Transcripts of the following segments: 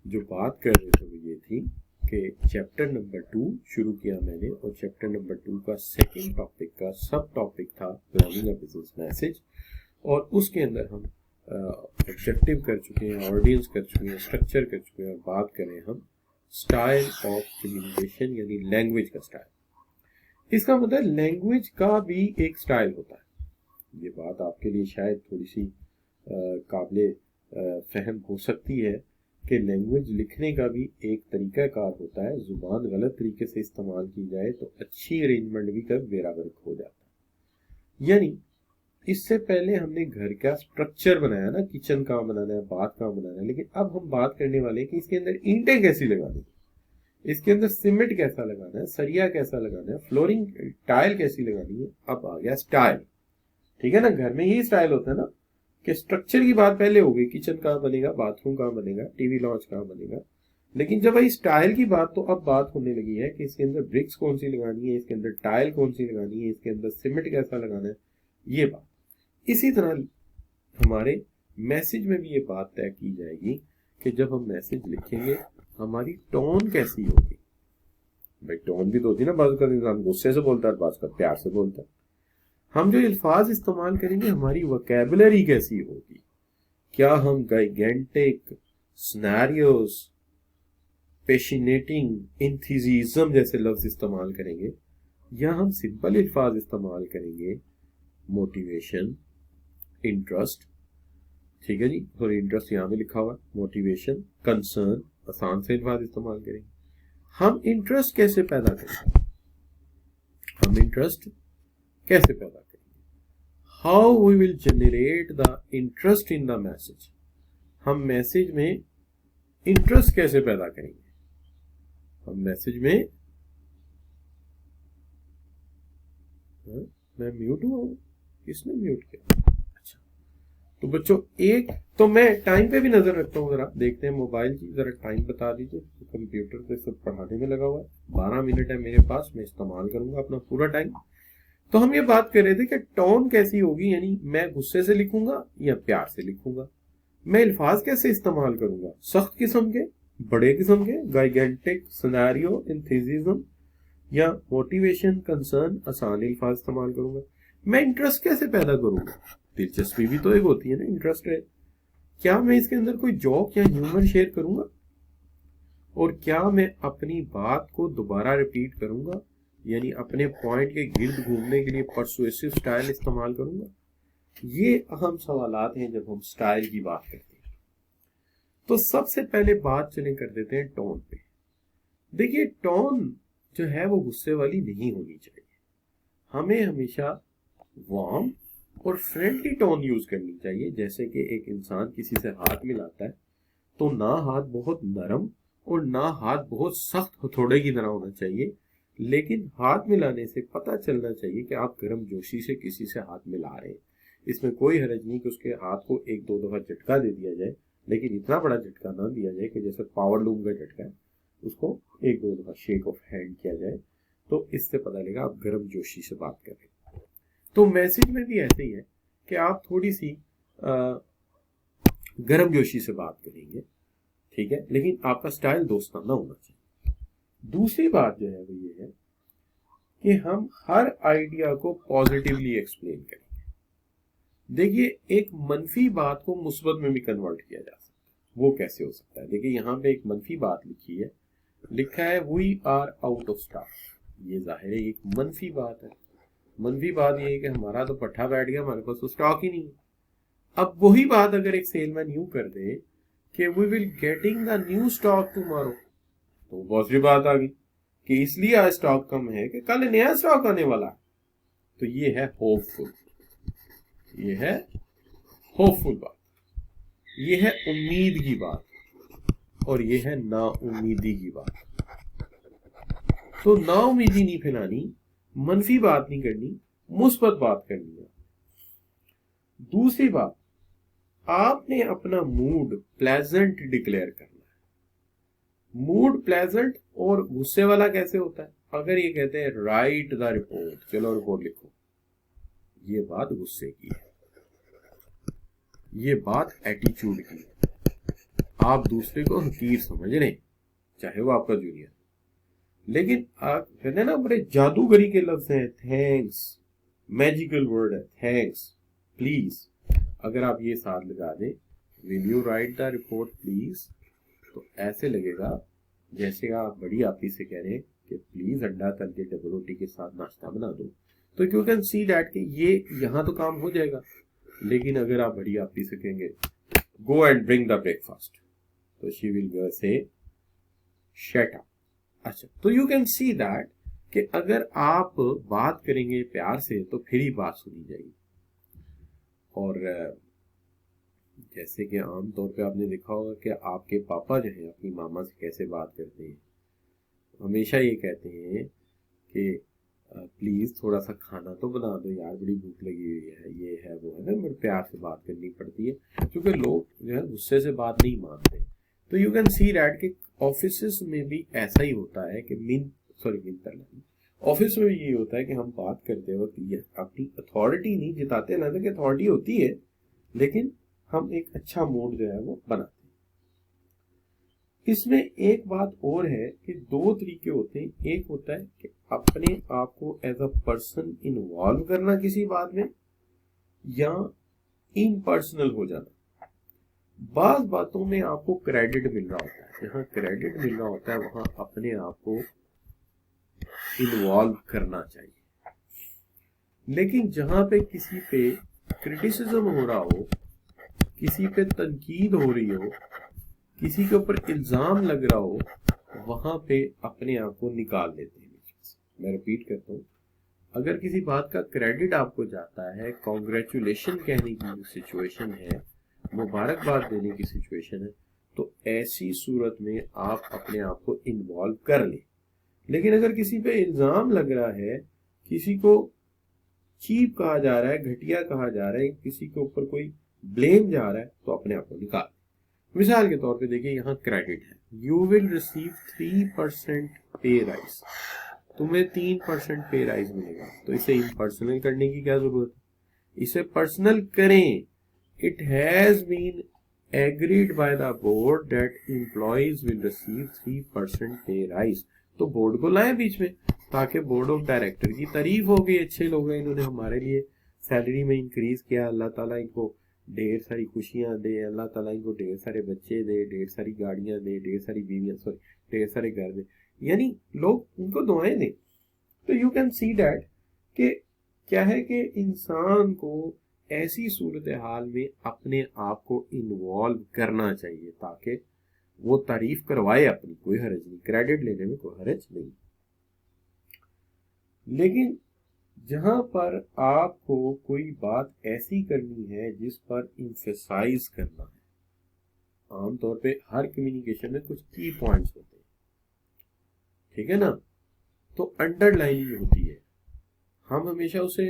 जो बात कर रहे थे वो ये थी कि चैप्टर नंबर 2 शुरू किया मैंने, और चैप्टर नंबर 2 का सेकंड टॉपिक का सब टॉपिक था प्लानिंग अ बिजनेस मैसेज। और उसके अंदर हम ऑब्जेक्टिव कर चुके हैं, ऑडियंस कर चुके हैं, स्ट्रक्चर कर चुके हैं, और बात करें हम स्टाइल ऑफ कम्युनिकेशन यानी लैंग्वेज का स्टाइल। इसका मतलब लैंग्वेज का भी एक स्टाइल होता है। ये बात आपके लिए शायद थोड़ी सी काबिले फहम हो सकती है कि लैंग्वेज लिखने का भी एक तरीकाकार होता है। जुबान गलत तरीके से इस्तेमाल की जाए तो अच्छी अरेंजमेंट भी कब बेराबर हो जाता है। यानी इससे पहले हमने घर का स्ट्रक्चर बनाया ना, किचन कहाँ बनाना है, बाथ कहाँ बनाना है, लेकिन अब हम बात करने वाले हैं कि इसके अंदर ईंटें कैसी लगानी है, इसके अंदर सीमेंट कैसा लगाना है, सरिया कैसा लगाना है, फ्लोरिंग टाइल कैसी लगानी है। अब आ गया स्टाइल। ठीक है ना, घर में यही स्टाइल होता है ना कि स्ट्रक्चर की बात पहले हो गई, किचन कहाँ बनेगा, बाथरूम कहाँ बनेगा, टीवी लॉन्च कहाँ बनेगा। लेकिन जब आई स्टाइल की बात, तो अब बात होने लगी है कि इसके अंदर ब्रिक्स कौन सी लगानी है, इसके अंदर टाइल कौन सी लगानी है, इसके अंदर सीमेंट कैसा लगाना है, ये बात। इसी तरह हमारे मैसेज में भी ये बात तय की जाएगी कि जब हम मैसेज लिखेंगे हमारी टोन कैसी होगी। भाई टोन भी तो होती है ना, बात का इंसान गुस्से से बोलता है, बात का प्यार से बोलता है। हम जो अल्फाज इस्तेमाल करेंगे हमारी वोकैबुलरी कैसी होगी। क्या हम गाइगेंटिक, सिनेरियोस, पैशनेटिंग, एंथुसियाज्म जैसे लफ्ज इस्तेमाल करेंगे, या हम सिंपल अल्फाज इस्तेमाल करेंगे, मोटिवेशन, इंटरेस्ट। ठीक है जी, और इंटरेस्ट यहां पे लिखा हुआ है, मोटिवेशन, कंसर्न, आसान से अल्फाज इस्तेमाल करेंगे। हम इंटरेस्ट कैसे पैदा करेंगे, हम इंटरेस्ट कैसे पैदा करेंगे, how we will generate the interest in the message. हम मैसेज में इंटरेस्ट कैसे पैदा करेंगे, हम मैसेज में मैं म्यूट हुआ हूं, किसने म्यूट किया? अच्छा, तो बच्चों एक तो मैं टाइम पे भी नजर रखता हूँ, जरा देखते हैं मोबाइल की, जरा टाइम बता दीजिए। कंप्यूटर पे सब पढ़ाने में लगा हुआ है, 12 मिनट है मेरे पास, मैं इस्तेमाल करूंगा अपना पूरा टाइम। तो हम ये बात कर रहे थे कि टोन कैसी होगी, यानी मैं गुस्से से लिखूंगा या प्यार से लिखूंगा, मैं अल्फाज कैसे इस्तेमाल करूंगा, सख्त किस्म के, बड़े किस्म के, गाइगेंटिक, सिनेरियो, एंथुसियाज्म, या मोटिवेशन, कंसर्न, आसान अल्फाज इस्तेमाल करूंगा। मैं इंटरेस्ट कैसे पैदा करूंगा, दिलचस्पी भी तो एक होती है ना, इंटरेस्ट है। क्या मैं इसके अंदर कोई जोक या ह्यूमर शेयर करूंगा, और क्या मैं अपनी बात को दोबारा रिपीट करूंगा, यानी अपने पॉइंट के गिर्द घूमने के लिए परसुएसिव स्टाइल इस्तेमाल करूंगा। ये अहम सवालात हैं जब हम स्टाइल की बात करते हैं। तो सबसे पहले बात चले कर देते हैं टोन पे। देखिए टोन जो है वो गुस्से वाली नहीं होनी चाहिए, हमें हमेशा वार्म और फ्रेंडली टोन यूज करनी चाहिए। जैसे कि एक इंसान किसी से हाथ मिलाता है तो ना हाथ बहुत नरम और ना हाथ बहुत सख्त हथौड़े की तरह होना चाहिए, लेकिन हाथ मिलाने से पता चलना चाहिए कि आप गर्म जोशी से किसी से हाथ मिला रहे हैं। इसमें कोई हर्ज नहीं कि उसके हाथ को एक दो दफा झटका दे दिया जाए, लेकिन इतना बड़ा झटका ना दिया जाए कि जैसे पावर लूम का झटका है, उसको एक दो दफा शेक ऑफ हैंड किया जाए, तो इससे पता लगेगा आप गर्म जोशी से बात कर रहे हैं। तो मैसेज में भी ऐसे ही है कि आप थोड़ी सी गर्म जोशी से बात करेंगे, ठीक है, लेकिन आपका स्टाइल दोस्ताना होना चाहिए। दूसरी बात जो है वो ये है कि हम हर आइडिया को पॉजिटिवली एक्सप्लेन करेंगे। देखिए एक मनफी बात को मुस्बत में भी कन्वर्ट किया जा सकता है। वो कैसे हो सकता है? देखिए यहाँ पे एक मनफी बात लिखी है, लिखा है we are out of stock. ये जाहिर है एक मनफी बात है। मनफी बात ये है कि हमारा तो पट्टा बैठ गया, हमारे पास तो स्टॉक ही नहीं है। अब वही बात अगर एक सेलमैन यूं कर दे कि we will getting the new stock tomorrow, तो बहुत सी बात आ गई कि इसलिए आज स्टॉक कम है कि कल नया स्टॉक आने वाला है। तो ये है होपफुल, ये है होपफुल बात, ये है उम्मीद की बात, और ये है नाउम्मीदी की बात। तो नाउम्मीदी नहीं फैलानी, मनफी बात नहीं करनी, मुस्बत बात करनी है। दूसरी बात, आपने अपना मूड प्लेजेंट डिक्लेयर करना है। मूड प्लेजेंट और गुस्से वाला कैसे होता है? अगर ये कहते हैं राइट द रिपोर्ट, चलो रिपोर्ट लिखो, ये बात गुस्से की है, ये बात एटीट्यूड की है। आप दूसरे को हकीर समझ रहे हैं, चाहे वो आपका जूनियर। लेकिन आप कहते हैं ना, बड़े जादूगरी के लफ्ज हैं, थैंक्स, मैजिकल वर्ड है थैंक्स, प्लीज। अगर आप ये साथ लगा दें, will you right the report please, तो ऐसे लगेगा जैसे आप बड़ी आपी से कह रहे हैं कि प्लीज अंडा तल के डबल रोटी के साथ नाश्ता बना दो। तो यू कैन सी डैट कि ये यहाँ तो काम हो जाएगा। लेकिन अगर आप बड़ी आपी से कहेंगे go and bring the breakfast, तो she will say shut up. अच्छा, तो यू कैन सी दैट कि अगर आप बात करेंगे प्यार से तो फिर ही बात सुनी जाएगी। और जैसे कि आम तौर पे आपने देखा होगा कि आपके पापा जो है अपनी मामा से कैसे बात करते हैं, हमेशा ये कहते हैं कि प्लीज थोड़ा सा खाना तो बना दो यार, बड़ी भूख लगी हुई है, ये है वो है ना, बड़े प्यार से बात करनी पड़ती है, क्योंकि लोग जो है गुस्से से बात नहीं मानते। तो यू कैन सी डैट कि ऑफिस में भी ऐसा ही होता है कि ऑफिस में भी यही होता है कि हम बात करते वक्त ये अपनी अथॉरिटी नहीं जिताते, ना कि अथॉरिटी होती है, लेकिन हम एक अच्छा मूड जो है वो बनाते हैं। इसमें एक बात और है कि दो तरीके होते हैं। एक होता है कि अपने आप को एज अ पर्सन इन्वॉल्व करना किसी बात में, या इम्पर्सनल हो जाना। बात बातों में आपको क्रेडिट मिल रहा होता है, जहां क्रेडिट मिल रहा होता है वहां अपने आप को इन्वॉल्व करना चाहिए। लेकिन जहां पे किसी पे क्रिटिसिज्म हो रहा हो, किसी पे तनकीद हो रही हो, किसी के ऊपर इल्जाम लग रहा हो, वहां पे अपने आप को निकाल देते हैं बीच में से। मैं रिपीट करता हूँ, अगर किसी बात का क्रेडिट आपको जाता है, कॉन्ग्रेचुलेशन कहने की सिचुएशन है, मुबारकबाद देने की सिचुएशन है, तो ऐसी सूरत में आप अपने आप को इन्वॉल्व कर लें। लेकिन अगर किसी पे इल्जाम लग रहा है, किसी को चीप कहा जा रहा है, घटिया कहा जा रहा है, किसी के ऊपर कोई ब्लेम जा रहा है, तो अपने आप को निकाल। मिसाल के तौर पे देखिए, यहाँ क्रेडिट है, you will receive 3% pay rise, तुम्हें 3% पे राइज मिलेगा। तो इसे इम्पर्सनल करने की क्या जरूरत है, इसे पर्सनल करें। It has been agreed by the board that employees will receive 3% pay rise. तो बोर्ड को लाएं बीच में, ताकि बोर्ड ऑफ डायरेक्टर की तारीफ हो गई, अच्छे लोग हैं, इन्होंने हमारे लिए सैलरी में इंक्रीज किया, अल्लाह ताला इनको ढेर सारी खुशियां दे, अल्लाह ताला इनको ढेर सारे बच्चे दे, ढेर सारी गाड़ियां दे, ढेर सारी बीवियां, सॉरी ढेर सारे घर दे, यानी लोग उनको दुआएं दें। तो यू कैन सी डैट कि क्या है कि इंसान को ऐसी सूरत हाल में अपने आप को इन्वॉल्व करना चाहिए, ताकि वो तारीफ करवाए अपनी, कोई हर्ज नहीं, क्रेडिट लेने में कोई हर्ज नहीं। लेकिन जहां पर आपको कोई बात ऐसी करनी है जिस पर इम्फेसाइज करना है, आमतौर पे हर कम्युनिकेशन में कुछ की पॉइंट्स होते हैं, ठीक है ना, तो अंडरलाइनिंग होती है, हम हमेशा उसे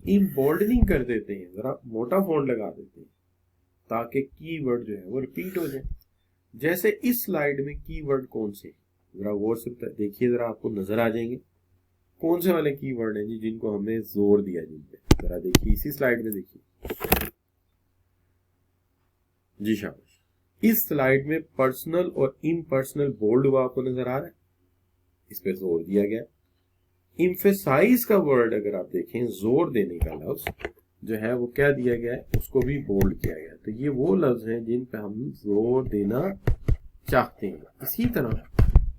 इम्बोल्डनिंग कर देते हैं, जरा मोटा फॉन्ट लगा देते हैं, ताकि कीवर्ड जो है वो रिपीट हो जाए। जैसे इस स्लाइड में कीवर्ड कौन से, जरा गौर से देखिए, जरा आपको नजर आ जाएंगे कौन से वाले कीवर्ड हैं जी जिनको हमने जोर दिया, जिन पे जरा देखिए, इसी स्लाइड में देखिए जी, शाबाश। इस स्लाइड में पर्सनल और इम्पर्सनल बोल्ड हुआ आपको नजर आ रहा है, इस पे जोर दिया गया। इम्फेसाइज का वर्ड अगर आप देखें, जोर देने का लफ्ज जो है वो क्या दिया गया है, उसको भी बोल्ड किया गया। तो ये वो लफ्ज हैं जिन पे हम जोर देना चाहते हैं। इसी तरह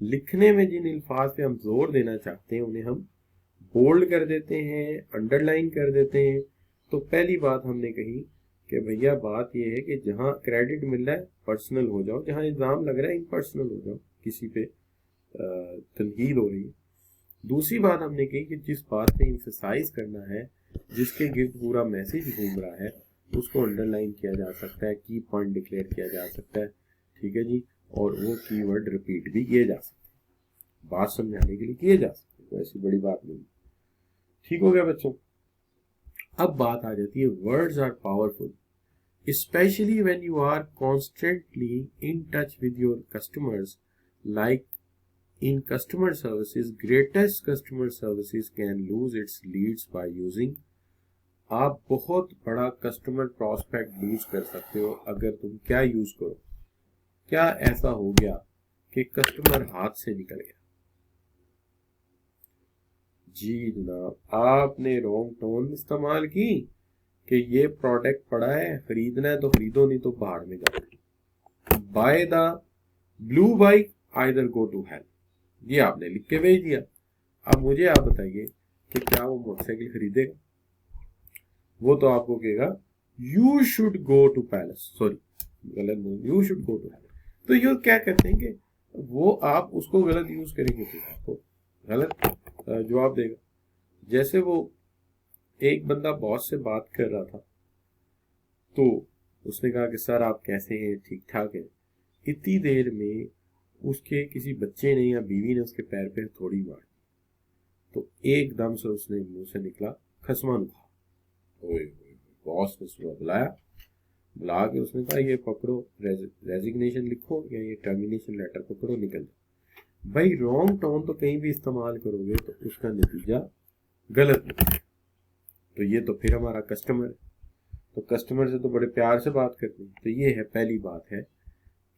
लिखने में जिन अल्फाज पे हम जोर देना चाहते हैं उन्हें हम बोल्ड कर देते हैं, अंडरलाइन कर देते हैं। तो पहली बात हमने कही कि भैया बात यह है कि जहां क्रेडिट मिल रहा है पर्सनल हो जाओ, जहां इल्जाम लग रहा है इम्पर्सनल हो जाओ, किसी पे तनकीद हो रही है। दूसरी बात हमने कही कि जिस बात पे इम्फेसाइज करना है, जिसके गिर्द पूरा मैसेज घूम रहा है, उसको अंडरलाइन किया जा सकता है, की पॉइंट डिक्लेयर किया जा सकता है, ठीक है जी, और वो कीवर्ड रिपीट भी किए जा सकते हैं, बात समझाने के लिए किए जा सकते हैं, तो ऐसी बड़ी बात नहीं। ठीक हो गया बच्चों। अब बात आ जाती है, words are powerful especially when you are constantly in touch with your customers, like in customer services, greatest customer services can lose its leads by using। आप बहुत बड़ा कस्टमर प्रोस्पेक्ट लूज कर सकते हो अगर तुम क्या यूज करो, क्या ऐसा हो गया कि कस्टमर हाथ से निकल गया? जी जनाब, आपने रॉन्ग टोन इस्तेमाल की कि ये प्रोडक्ट पड़ा है, खरीदना है तो खरीदो, नहीं तो बाहर में जाओ। By the blue bike either go to hell, ये आपने लिख के भेज दिया। अब मुझे आप बताइए कि क्या वो मोटरसाइकिल खरीदेगा? वो तो आपको कहेगा you should go to palace, sorry गलत, you should go to hell. तो ये क्या कहते हैं कि वो आप उसको गलत यूज करेंगे तो आपको गलत जवाब देगा। जैसे वो एक बंदा बॉस से बात कर रहा था, तो उसने कहा कि सर आप कैसे हैं, ठीक ठाक है। इतनी देर में उसके किसी बच्चे ने या बीवी ने उसके पैर पे थोड़ी मारी, तो एकदम से उसने मुंह से निकला खसमान खा। ओए बॉस ने उसको बुला के उसने कहा ये पकड़ो, रेजिग्नेशन लिखो या ये टर्मिनेशन लेटर पकड़ो, निकल जाओ। भाई रॉन्ग टोन तो कहीं भी इस्तेमाल करोगे तो उसका नतीजा गलत निकलेगा। तो ये तो फिर हमारा कस्टमर है, तो कस्टमर से तो बड़े प्यार से बात करनी है। तो ये है पहली बात है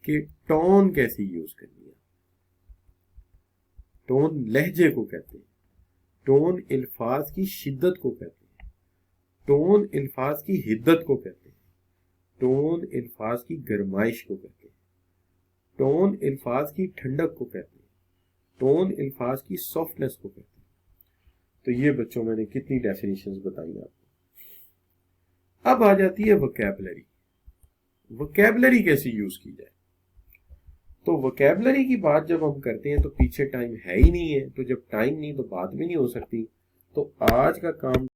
कि टोन कैसी यूज करनी है। टोन लहजे को कहते हैं, टोन अल्फाज की शिद्दत को कहते हैं, टोन अल्फाज की हिद्दत को कहते हैं, टोन अल्फाज की गरमाइश को कहते हैं, टोन अल्फाज की ठंडक को कहते हैं, टोन अल्फाज की सॉफ्टनेस को कहते हैं। तो ये बच्चों मैंने कितनी डेफिनेशंस बताई आपको। अब आ जाती है वोकैबुलरी। वोकैबुलरी कैसे यूज की जाए? तो वोकैबुलरी की बात जब हम करते हैं तो पीछे टाइम है ही नहीं है, तो जब टाइम नहीं तो बात भी नहीं हो सकती। तो आज का काम